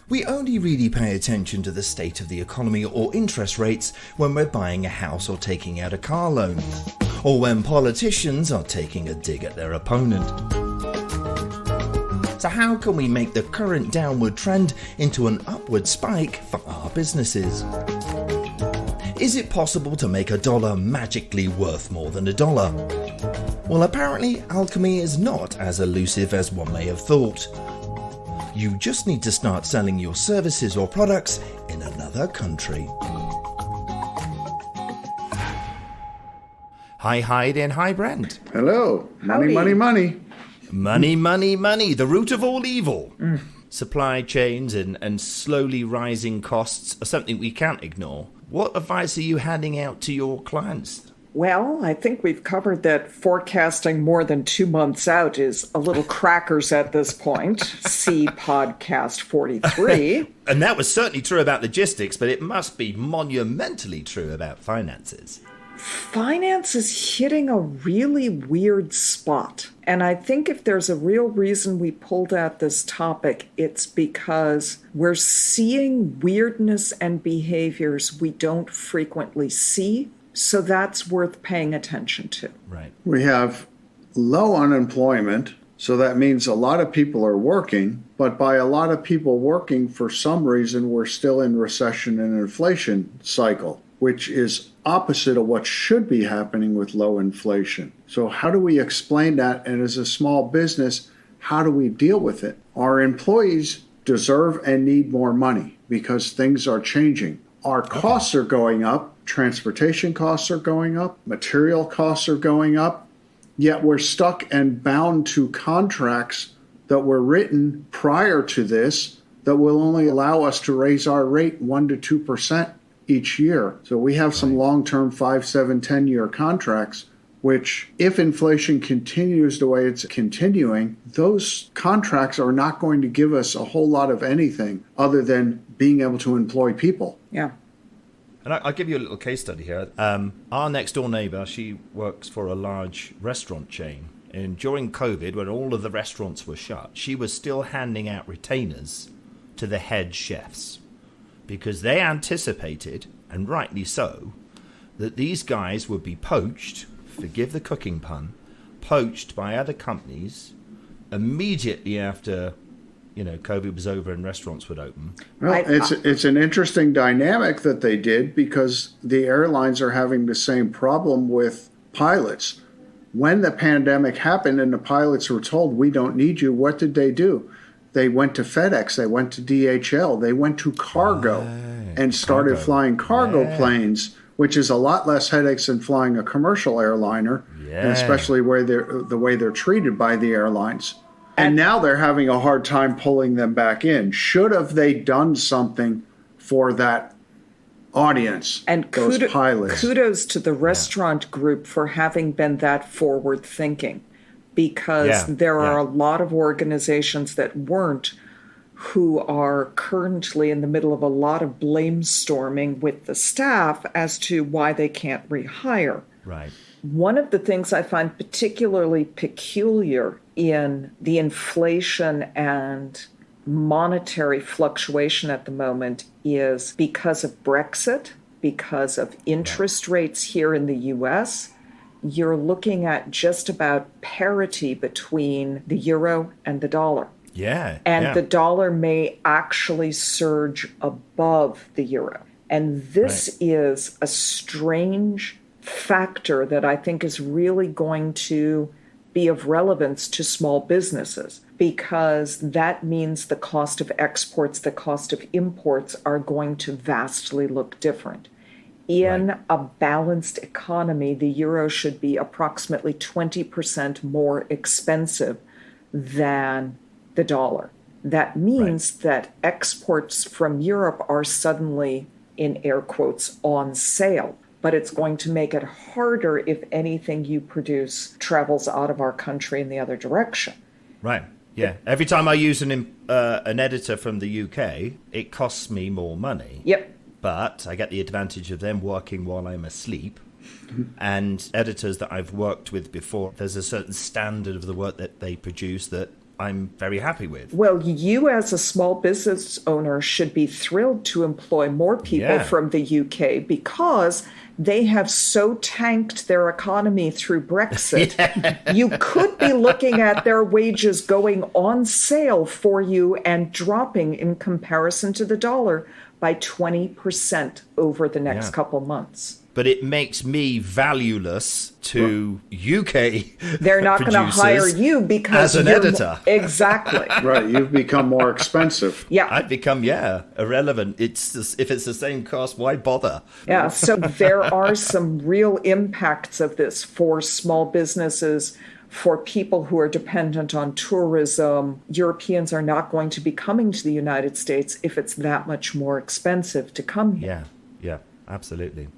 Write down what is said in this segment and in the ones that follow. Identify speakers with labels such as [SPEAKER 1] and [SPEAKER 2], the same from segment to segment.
[SPEAKER 1] We only really pay attention to the state of the economy or interest rates when we're buying a house or taking out a car loan, or when politicians are taking a dig at their opponent. So how can we make the current downward trend into an upward spike for our businesses? Is it possible to make a dollar magically worth more than a dollar? Well, apparently alchemy is not as elusive as one may have thought. You just need to start selling your services or products in another country. Hi Hyde and hi Brent.
[SPEAKER 2] Hello. Money,
[SPEAKER 3] Howdy.
[SPEAKER 2] money, money.
[SPEAKER 1] Money, money, money, the root of all evil. Supply chains and slowly rising costs are something we can't ignore. What advice are you handing out to your clients?
[SPEAKER 3] Well, I think we've covered that forecasting more than 2 months out is a little crackers at this point. See podcast 43.
[SPEAKER 1] And that was certainly true about logistics, but it must be monumentally true about finances.
[SPEAKER 3] Finance is hitting a really weird spot. And I think if there's a real reason we pulled out this topic, it's because we're seeing weirdness and behaviors we don't frequently see. So that's worth paying attention to.
[SPEAKER 1] Right.
[SPEAKER 2] We have low unemployment, so that means a lot of people are working, but by a lot of people working, for some reason, we're still in recession and inflation cycle, which is opposite of what should be happening with low inflation. So how do we explain that? And as a small business, how do we deal with it? Our employees deserve and need more money because things are changing. Our costs are going up. Transportation costs are going up. Material costs are going up. Yet we're stuck and bound to contracts that were written prior to this that will only allow us to raise our rate 1% to 2% each year. So we have some long-term 5, 7, 10-year contracts, which if inflation continues the way it's continuing, those contracts are not going to give us a whole lot of anything other than being able to employ people.
[SPEAKER 3] Yeah.
[SPEAKER 1] And I'll give you a little case study here. Our next door neighbour, she works for a large restaurant chain. And during COVID, when all of the restaurants were shut, she was still handing out retainers to the head chefs because they anticipated, and rightly so, that these guys would be poached, forgive the cooking pun, poached by other companies immediately after COVID was over and restaurants would open.
[SPEAKER 2] Well, it's an interesting dynamic that they did because the airlines are having the same problem with pilots. When the pandemic happened and the pilots were told, we don't need you, what did they do? They went to FedEx, they went to DHL, they went to cargo and started flying cargo planes, which is a lot less headaches than flying a commercial airliner, and especially the way they're treated by the airlines. And now they're having a hard time pulling them back in. Should have they done something for that audience,
[SPEAKER 3] And
[SPEAKER 2] those pilots?
[SPEAKER 3] Kudos to the restaurant group for having been that forward thinking, because there are a lot of organizations that weren't, who are currently in the middle of a lot of blame storming with the staff as to why they can't rehire.
[SPEAKER 1] Right.
[SPEAKER 3] One of the things I find particularly peculiar in the inflation and monetary fluctuation at the moment is because of Brexit, because of interest rates here in the US, you're looking at just about parity between the euro and the dollar. And the dollar may actually surge above the euro. And this is a strange factor that I think is really going to be of relevance to small businesses, because that means the cost of exports, the cost of imports are going to vastly look different. In a balanced economy, the euro should be approximately 20% more expensive than the dollar. That means that exports from Europe are suddenly, in air quotes, on sale. But it's going to make it harder if anything you produce travels out of our country in the other direction.
[SPEAKER 1] Right. Yeah. Every time I use an editor from the UK, it costs me more money.
[SPEAKER 3] Yep.
[SPEAKER 1] But I get the advantage of them working while I'm asleep. And editors that I've worked with before, there's a certain standard of the work that they produce that I'm very happy with.
[SPEAKER 3] Well, you as a small business owner should be thrilled to employ more people from the UK because they have so tanked their economy through Brexit. You could be looking at their wages going on sale for you and dropping in comparison to the dollar by 20% over the next couple months.
[SPEAKER 1] But it makes me valueless to UK
[SPEAKER 3] They're not going to hire you because
[SPEAKER 1] as an editor.
[SPEAKER 3] Exactly.
[SPEAKER 2] Right. You've become more expensive.
[SPEAKER 3] Yeah.
[SPEAKER 1] I've become, irrelevant. If it's the same cost, why bother?
[SPEAKER 3] Yeah. So there are some real impacts of this for small businesses, for people who are dependent on tourism. Europeans are not going to be coming to the United States if it's that much more expensive to come here.
[SPEAKER 1] Yeah, absolutely.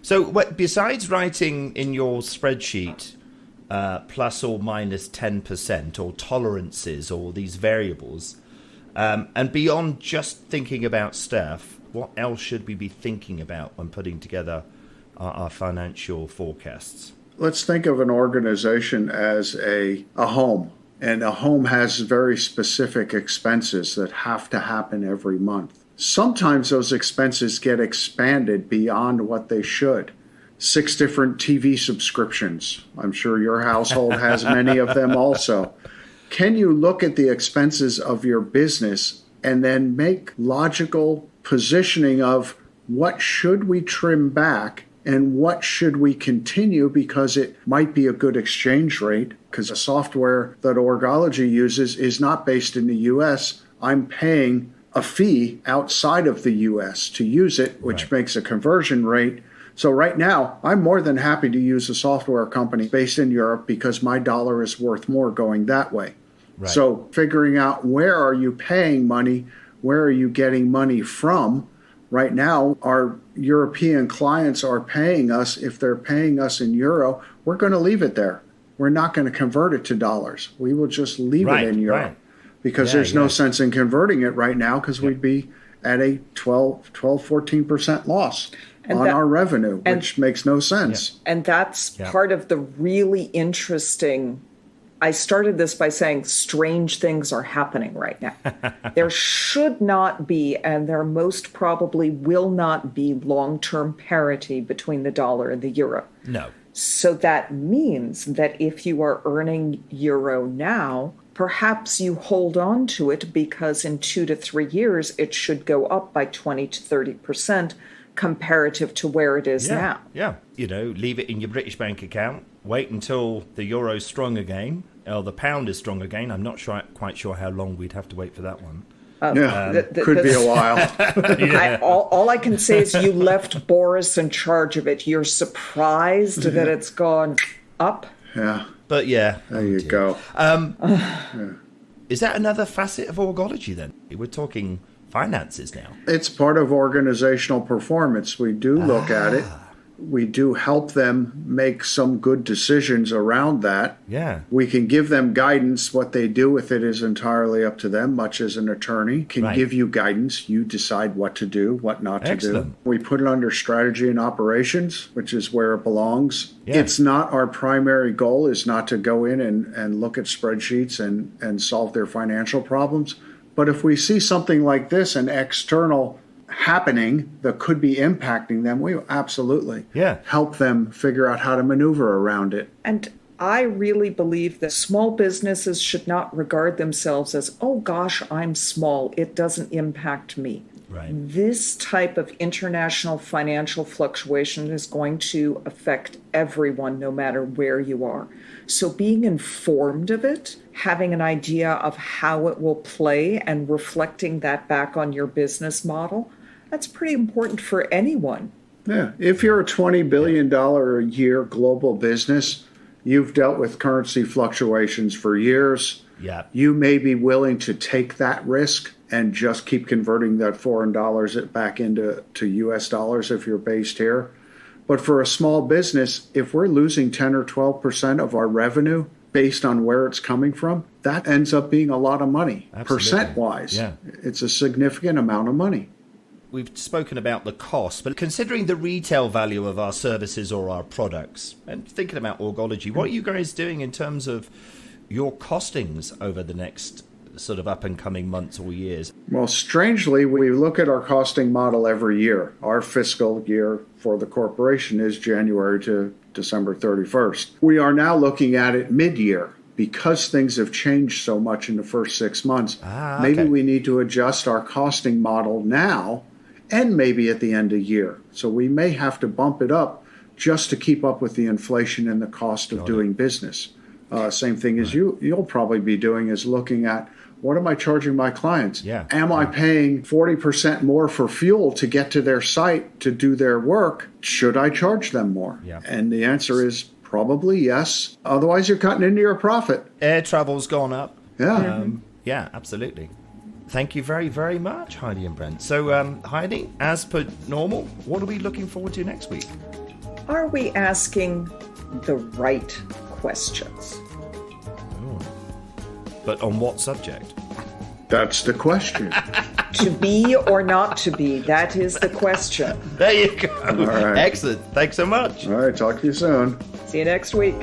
[SPEAKER 1] So besides writing in your spreadsheet plus or minus 10% or tolerances or these variables, and beyond just thinking about staff, what else should we be thinking about when putting together our financial forecasts?
[SPEAKER 2] Let's think of an organization as a home. And a home has very specific expenses that have to happen every month. Sometimes those expenses get expanded beyond what they should. 6 different TV subscriptions. I'm sure your household has many of them also. Can you look at the expenses of your business and then make logical positioning of what should we trim back and what should we continue because it might be a good exchange rate? Because the software that Org-ology uses is not based in the U.S. I'm paying a fee outside of the U.S. to use it, which makes a conversion rate. So right now, I'm more than happy to use a software company based in Europe because my dollar is worth more going that way. Right. So figuring out where are you paying money, where are you getting money from? Right now, our European clients are paying us. If they're paying us in euro, we're going to leave it there. We're not going to convert it to dollars. We will just leave it in euro. Right. Because there's no sense in converting it right now because we'd be at a 14% loss on our revenue, which makes no sense.
[SPEAKER 3] And that's part of the really interesting. I started this by saying strange things are happening right now. There should not be, and there most probably will not be, long-term parity between the dollar and the euro.
[SPEAKER 1] No.
[SPEAKER 3] So that means that if you are earning euro now, perhaps you hold on to it because in 2 to 3 years, it should go up by 20 to 30% comparative to where it is now.
[SPEAKER 1] Yeah. Leave it in your British bank account. Wait until the euro's strong again, or the pound is strong again. I'm not quite sure how long we'd have to wait for that one.
[SPEAKER 2] Could be a while.
[SPEAKER 3] All I can say is you left Boris in charge of it. You're surprised that it's gone up?
[SPEAKER 2] Yeah.
[SPEAKER 1] But
[SPEAKER 2] there you go.
[SPEAKER 1] Is that another facet of Org-ology then? We're talking finances now.
[SPEAKER 2] It's part of organizational performance. We do look at it. We do help them make some good decisions around that.
[SPEAKER 1] Yeah.
[SPEAKER 2] We can give them guidance. What they do with it is entirely up to them, much as an attorney can give you guidance. You decide what to do, what not to do. We put it under strategy and operations, which is where it belongs. Yeah. It's not our primary goal is not to go in and look at spreadsheets and solve their financial problems. But if we see something like this, an external happening that could be impacting them, we will absolutely help them figure out how to maneuver around it.
[SPEAKER 3] And I really believe that small businesses should not regard themselves as, oh gosh, I'm small, it doesn't impact me.
[SPEAKER 1] Right.
[SPEAKER 3] This type of international financial fluctuation is going to affect everyone, no matter where you are. So being informed of it, having an idea of how it will play and reflecting that back on your business model, that's pretty important for anyone.
[SPEAKER 2] Yeah. If you're a $20 billion a year global business, you've dealt with currency fluctuations for years.
[SPEAKER 1] Yeah.
[SPEAKER 2] You may be willing to take that risk and just keep converting that foreign dollars back into US dollars if you're based here. But for a small business, if we're losing 10 or 12% of our revenue based on where it's coming from, that ends up being a lot of money. Percent-wise. Yeah. It's a significant amount of money.
[SPEAKER 1] We've spoken about the cost, but considering the retail value of our services or our products, and thinking about Org-ology, what are you guys doing in terms of, your costings over the next sort of up and coming months or years?
[SPEAKER 2] Well, strangely, we look at our costing model every year. Our fiscal year for the corporation is January to December 31st. We are now looking at it mid-year because things have changed so much in the first 6 months. Maybe we need to adjust our costing model now and maybe at the end of year. So we may have to bump it up just to keep up with the inflation and the cost of doing business. Same thing as you'll probably be doing is looking at, what am I charging my clients?
[SPEAKER 1] Yeah.
[SPEAKER 2] Am I paying 40% more for fuel to get to their site to do their work? Should I charge them more?
[SPEAKER 1] Yeah.
[SPEAKER 2] And the answer is probably yes. Otherwise, you're cutting into your profit.
[SPEAKER 1] Air travel's gone up.
[SPEAKER 2] Yeah.
[SPEAKER 1] Yeah, absolutely. Thank you very, very much, Heidi and Brent. So, Heidi, as per normal, what are we looking forward to next week?
[SPEAKER 3] Are we asking the right questions?
[SPEAKER 1] But on what subject?
[SPEAKER 2] That's the question.
[SPEAKER 3] To be or not to be, that is the question.
[SPEAKER 1] There you go.
[SPEAKER 2] All right.
[SPEAKER 1] Excellent. Thanks so much.
[SPEAKER 2] All right, talk to you soon.
[SPEAKER 3] See you next week.